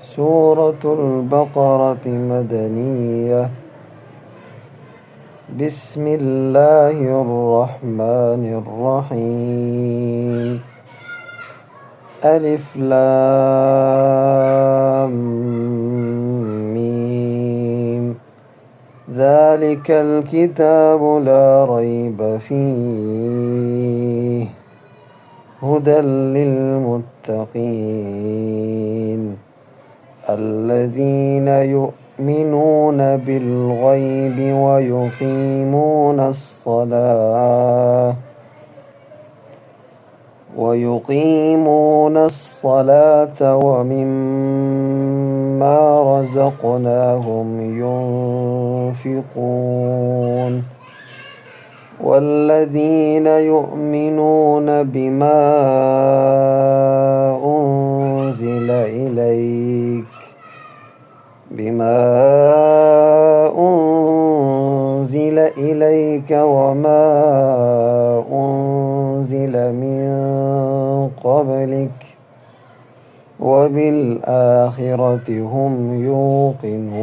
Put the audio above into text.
سورة البقرة مدنية. بسم الله الرحمن الرحيم. ألف لام ميم. ذلك الكتاب لا ريب فيه هدى للمتقين الذين يؤمنون بالغيب ويقيمون الصلاة ومما رزقناهم ينفقون والذين يؤمنون بما أنزل إليك وما أنزل من قبلك وبالآخرة هم يوقنون.